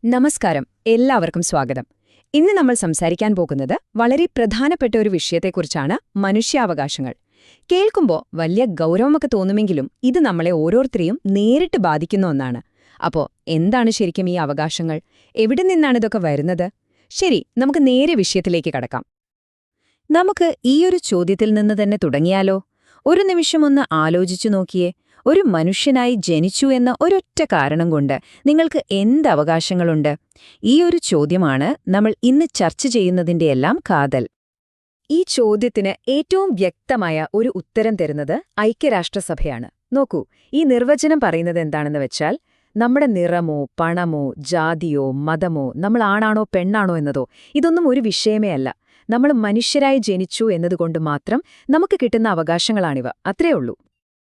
നമസ്കാരം, എല്ലാവർക്കും സ്വാഗതം. ഇന്ന് നമ്മൾ സംസാരിക്കാൻ പോകുന്നത് വളരെ പ്രധാനപ്പെട്ട ഒരു വിഷയത്തെക്കുറിച്ചാണ്: മനുഷ്യാവകാശങ്ങൾ. കേൾക്കുമ്പോൾ വലിയ ഗൗരവമൊക്കെ തോന്നുമെങ്കിലും ഇത് നമ്മളെ ഓരോരുത്തരെയും നേരിട്ട് ബാധിക്കുന്ന ഒന്നാണ്. അപ്പോൾ എന്താണ് ശരിക്കും ഈ അവകാശങ്ങൾ? എവിടെ നിന്നാണ് ഇതൊക്കെ വരുന്നത്? ശരി, നമുക്ക് നേരെ വിഷയത്തിലേക്ക് കടക്കാം. നമുക്ക് ഈയൊരു ചോദ്യത്തിൽ നിന്ന് തന്നെ തുടങ്ങിയാലോ? ഒരു നിമിഷം ഒന്ന് ആലോചിച്ചു നോക്കിയേ. ഒരു മനുഷ്യനായി ജനിച്ചു എന്ന ഒരൊറ്റ കാരണം കൊണ്ട് നിങ്ങൾക്ക് എന്ത് അവകാശങ്ങളുണ്ട്? ഈ ഒരു ചോദ്യമാണ് നമ്മൾ ഇന്ന് ചർച്ച ചെയ്യുന്നതിന്റെയെല്ലാം കാതൽ. ഈ ചോദ്യത്തിന് ഏറ്റവും വ്യക്തമായ ഒരു ഉത്തരം തരുന്നത് ഐക്യരാഷ്ട്രസഭയാണ്. നോക്കൂ, ഈ നിർവചനം പറയുന്നത് എന്താണെന്ന് വെച്ചാൽ, നമ്മുടെ നിറമോ പണമോ ജാതിയോ മതമോ, നമ്മൾ ആണാണോ പെണ്ണാണോ എന്നതോ ഇതൊന്നും ഒരു വിഷയമേ അല്ല. നമ്മൾ മനുഷ്യരായി ജനിച്ചു എന്നതുകൊണ്ട് മാത്രം നമുക്ക് കിട്ടുന്ന അവകാശങ്ങളാണിവ. അത്രേ ഉള്ളൂ.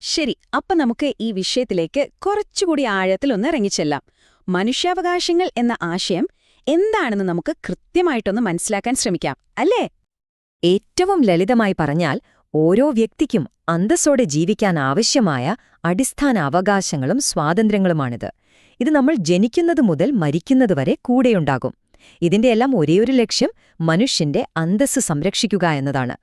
ശരി, അപ്പൊ നമുക്ക് ഈ വിഷയത്തിലേക്ക് കുറച്ചുകൂടി ആഴത്തിലൊന്ന് ഇറങ്ങിച്ചെല്ലാം. മനുഷ്യാവകാശങ്ങൾ എന്ന ആശയം എന്താണെന്ന് നമുക്ക് കൃത്യമായിട്ടൊന്ന് മനസ്സിലാക്കാൻ ശ്രമിക്കാം, അല്ലേ? ഏറ്റവും ലളിതമായി പറഞ്ഞാൽ, ഓരോ വ്യക്തിക്കും അന്തസ്സോടെ ജീവിക്കാൻ ആവശ്യമായ അടിസ്ഥാന അവകാശങ്ങളും സ്വാതന്ത്ര്യങ്ങളുമാണിത്. ഇത് നമ്മൾ ജനിക്കുന്നത് മുതൽ മരിക്കുന്നതുവരെ കൂടെയുണ്ടാകും. ഇതിന്റെയെല്ലാം ഒരേയൊരു ലക്ഷ്യം മനുഷ്യന്റെ അന്തസ്സ് സംരക്ഷിക്കുക എന്നതാണ്.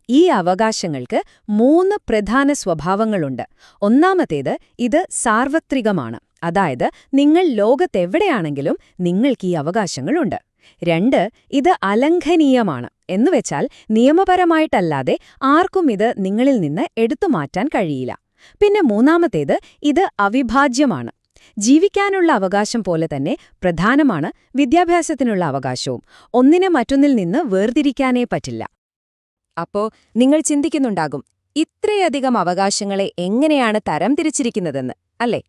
ഈ അവകാശങ്ങൾക്ക് 3 പ്രധാന സ്വഭാവങ്ങളുണ്ട്. ഒന്നാമത്തേത്, ഇത് സാർവത്രികമാണ്. അതായത് നിങ്ങൾ ലോകത്തെവിടെയാണെങ്കിലും നിങ്ങൾക്ക് ഈ അവകാശങ്ങളുണ്ട്. 2, ഇത് അലംഘനീയമാണ്. എന്നുവെച്ചാൽ നിയമപരമായിട്ടല്ലാതെ ആർക്കും ഇത് നിങ്ങളിൽ നിന്ന് എടുത്തുമാറ്റാൻ കഴിയില്ല. പിന്നെ മൂന്നാമത്തേത്, ഇത് അവിഭാജ്യമാണ്. ജീവിക്കാനുള്ള അവകാശം പോലെ തന്നെ പ്രധാനമാണ് വിദ്യാഭ്യാസത്തിനുള്ള അവകാശവും. ഒന്നിനെ മറ്റൊന്നിൽ നിന്ന് വേർതിരിക്കാനേ പറ്റില്ല. അപ്പോ നിങ്ങൾ ചിന്തിക്കുന്നുണ്ടാകും, ഇത്രയധികം അവകാശങ്ങളെ എങ്ങനെയാണ് തരംതിരിച്ചിരിക്കുന്നതെന്ന്, അല്ലേ?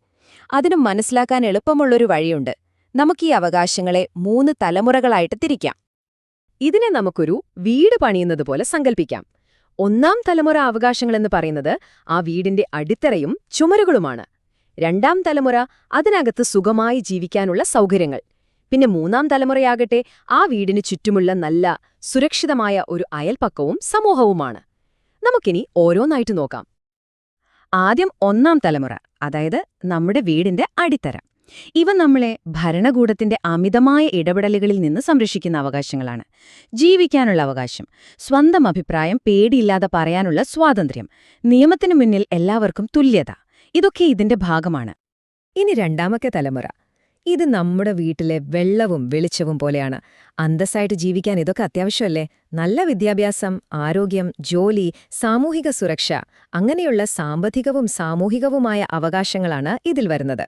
അതിന് മനസ്സിലാക്കാൻ എളുപ്പമുള്ളൊരു വഴിയുണ്ട്. നമുക്കീ അവകാശങ്ങളെ 3 തലമുറകളായിട്ട് തിരിക്കാം. ഇതിനെ നമുക്കൊരു വീട് പണിയുന്നതുപോലെ സങ്കൽപ്പിക്കാം. 1-ാം തലമുറ അവകാശങ്ങളെന്ന് പറയുന്നത് ആ വീടിന്റെ അടിത്തറയും ചുമരുകളുമാണ്. 2-ാം തലമുറ അതിനകത്ത് സുഖമായി ജീവിക്കാനുള്ള സൗകര്യങ്ങൾ. പിന്നെ 3-ാം തലമുറയാകട്ടെ ആ വീടിന് ചുറ്റുമുള്ള നല്ല സുരക്ഷിതമായ ഒരു അയൽപക്കവും സമൂഹവുമാണ്. നമുക്കിനി ഓരോന്നായിട്ട് നോക്കാം. ആദ്യം 1-ാം തലമുറ, അതായത് നമ്മുടെ വീടിന്റെ അടിത്തറ. ഇവ നമ്മളെ ഭരണകൂടത്തിന്റെ അമിതമായ ഇടപെടലുകളിൽ നിന്ന് സംരക്ഷിക്കുന്ന അവകാശങ്ങളാണ്. ജീവിക്കാനുള്ള അവകാശം, സ്വന്തം അഭിപ്രായം പേടിയില്ലാതെ പറയാനുള്ള സ്വാതന്ത്ര്യം, നിയമത്തിനു മുന്നിൽ എല്ലാവർക്കും തുല്യത, ഇതൊക്കെ ഇതിന്റെ ഭാഗമാണ്. ഇനി 2-ാമത്തെ തലമുറ. ഇത് നമ്മുടെ വീട്ടിലെ വെള്ളവും വെളിച്ചവും പോലെയാണ്. അന്തസ്സായിട്ട് ജീവിക്കാൻ ഇതൊക്കെ അത്യാവശ്യമല്ലേ? നല്ല വിദ്യാഭ്യാസം, ആരോഗ്യം, ജോലി, സാമൂഹിക സുരക്ഷ, അങ്ങനെയുള്ള സാമ്പത്തികവും സാമൂഹികവുമായ അവകാശങ്ങളാണ് ഇതിൽ വരുന്നത്.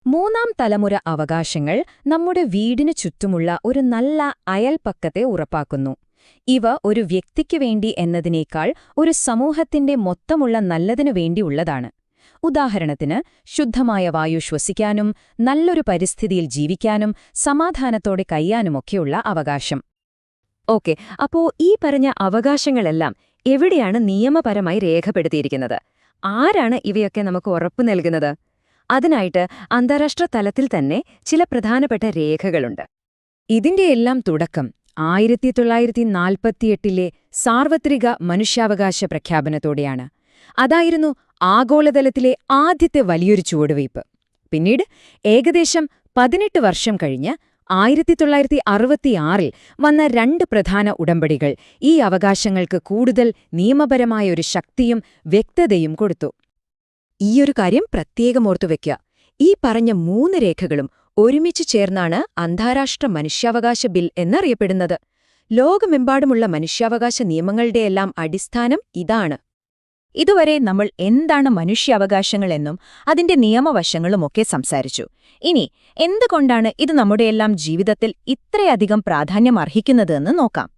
3-ാം തലമുറ അവകാശങ്ങൾ നമ്മുടെ വീടിനു ചുറ്റുമുള്ള ഒരു നല്ല അയൽപക്കത്തെ ഉറപ്പാക്കുന്നു. ഇവ ഒരു വ്യക്തിക്കു വേണ്ടി എന്നതിനേക്കാൾ ഒരു സമൂഹത്തിന്റെ മൊത്തമുള്ള നല്ലതിനു വേണ്ടിയുള്ളതാണ്. ഉദാഹരണത്തിന്, ശുദ്ധമായ വായു ശ്വസിക്കാനും നല്ലൊരു പരിസ്ഥിതിയിൽ ജീവിക്കാനും സമാധാനത്തോടെ കഴിയാനുമൊക്കെയുള്ള അവകാശം. ഓക്കെ, അപ്പോ ഈ പറഞ്ഞ അവകാശങ്ങളെല്ലാം എവിടെയാണ് നിയമപരമായി രേഖപ്പെടുത്തിയിരിക്കുന്നത്? ആരാണ് ഇവയൊക്കെ നമുക്ക് ഉറപ്പു നൽകുന്നത്? അതിനായിട്ട് അന്താരാഷ്ട്ര തലത്തിൽ തന്നെ ചില പ്രധാനപ്പെട്ട രേഖകളുണ്ട്. ഇതിന്റെയെല്ലാം തുടക്കം 1948-ലെ സാർവത്രിക മനുഷ്യാവകാശ പ്രഖ്യാപനത്തോടെയാണ്. അതായിരുന്നു ആഗോളതലത്തിലെ ആദ്യത്തെ വലിയൊരു ചുവടുവയ്പ്. പിന്നീട് ഏകദേശം 18 വർഷം കഴിഞ്ഞ് 1966-ൽ വന്ന 2 പ്രധാന ഉടമ്പടികൾ ഈ അവകാശങ്ങൾക്ക് കൂടുതൽ നിയമപരമായൊരു ശക്തിയും വ്യക്തതയും കൊടുത്തു. ഈയൊരു കാര്യം പ്രത്യേകം ഓർത്തുവെക്കുക. ഈ പറഞ്ഞ 3 രേഖകളും ഒരുമിച്ച് ചേർന്നാണ് അന്താരാഷ്ട്ര മനുഷ്യാവകാശ ബിൽ എന്നറിയപ്പെടുന്നത്. ലോകമെമ്പാടുമുള്ള മനുഷ്യാവകാശ നിയമങ്ങളുടെയെല്ലാം അടിസ്ഥാനം ഇതാണ്. ഇതുവരെ നമ്മൾ എന്താണ് മനുഷ്യാവകാശങ്ങളെന്നും അതിന്റെ നിയമവശങ്ങളുമൊക്കെ സംസാരിച്ചു. ഇനി എന്തുകൊണ്ടാണ് ഇത് നമ്മുടെയെല്ലാം ജീവിതത്തിൽ ഇത്രയധികം പ്രാധാന്യം അർഹിക്കുന്നതെന്ന് നോക്കാം.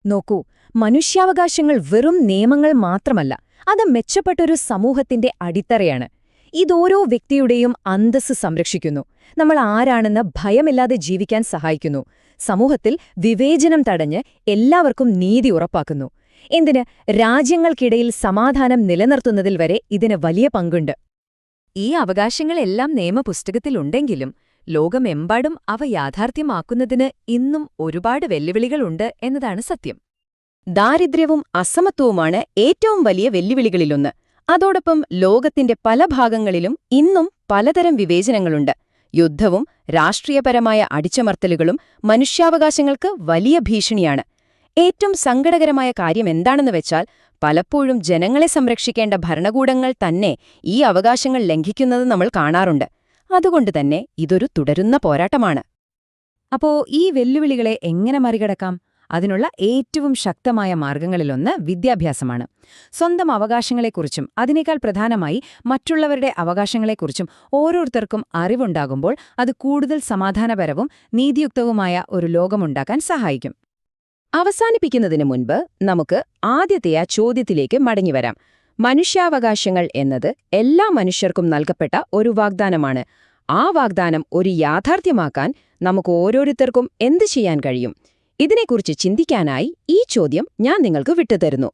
നോക്കൂ, മനുഷ്യാവകാശങ്ങൾ വെറും നിയമങ്ങൾ മാത്രമല്ല, അത് മെച്ചപ്പെട്ടൊരു സമൂഹത്തിന്റെ അടിത്തറയാണ്. ഇതോരോ വ്യക്തിയുടെയും അന്തസ്സ് സംരക്ഷിക്കുന്നു, നമ്മൾ ആരാണെന്ന് ഭയമില്ലാതെ ജീവിക്കാൻ സഹായിക്കുന്നു, സമൂഹത്തിൽ വിവേചനം തടഞ്ഞ് എല്ലാവർക്കും നീതി ഉറപ്പാക്കുന്നു. എന്തിന്, രാജ്യങ്ങൾക്കിടയിൽ സമാധാനം നിലനിർത്തുന്നതിൽ വരെ ഇതിന് വലിയ പങ്കുണ്ട്. ഈ അവകാശങ്ങളെല്ലാം നിയമപുസ്തകത്തിലുണ്ടെങ്കിലും ലോകമെമ്പാടും അവ യാഥാർത്ഥ്യമാക്കുന്നതിന് ഇന്നും ഒരുപാട് വെല്ലുവിളികളുണ്ട് എന്നതാണ് സത്യം. ദാരിദ്ര്യവും അസമത്വവുമാണ് ഏറ്റവും വലിയ വെല്ലുവിളികളിലൊന്ന്. അതോടൊപ്പം ലോകത്തിന്റെ പല ഭാഗങ്ങളിലും ഇന്നും പലതരം വിവേചനങ്ങളുണ്ട്. യുദ്ധവും രാഷ്ട്രീയപരമായ അടിച്ചമർത്തലുകളും മനുഷ്യാവകാശങ്ങൾക്ക് വലിയ ഭീഷണിയാണ്. ഏറ്റവും സങ്കടകരമായ കാര്യം എന്താണെന്ന് വെച്ചാൽ പലപ്പോഴും ജനങ്ങളെ സംരക്ഷിക്കേണ്ട ഭരണകൂടങ്ങൾ തന്നെ ഈ അവകാശങ്ങൾ ലംഘിക്കുന്നത് നമ്മൾ കാണാറുണ്ട്. അതുകൊണ്ടുതന്നെ ഇതൊരു തുടരുന്ന പോരാട്ടമാണ്. അപ്പോ ഈ വെല്ലുവിളികളെ എങ്ങനെ മറികടക്കാം? അതിനുള്ള ഏറ്റവും ശക്തമായ മാർഗങ്ങളിലൊന്ന് വിദ്യാഭ്യാസമാണ്. സ്വന്തം അവകാശങ്ങളെക്കുറിച്ചും അതിനേക്കാൾ പ്രധാനമായി മറ്റുള്ളവരുടെ അവകാശങ്ങളെക്കുറിച്ചും ഓരോരുത്തർക്കും അറിവുണ്ടാകുമ്പോൾ അത് കൂടുതൽ സമാധാനപരവും നീതിയുക്തവുമായ ഒരു ലോകമുണ്ടാക്കാൻ സഹായിക്കും. അവസാനിപ്പിക്കുന്നതിന് മുൻപ് നമുക്ക് ആദ്യത്തെ ആ ചോദ്യത്തിലേക്ക് മടങ്ങിവരാം. മനുഷ്യാവകാശങ്ങൾ എന്നത് എല്ലാ മനുഷ്യർക്കും നൽകപ്പെട്ട ഒരു വാഗ്ദാനമാണ്. ആ വാഗ്ദാനം ഒരു യാഥാർത്ഥ്യമാക്കാൻ നമുക്ക് ഓരോരുത്തർക്കും എന്ത് ചെയ്യാൻ കഴിയും? ഇതിനെക്കുറിച്ച് ചിന്തിക്കാനായി ഈ ചോദ്യം ഞാൻ നിങ്ങൾക്ക് വിട്ടുതരുന്നു.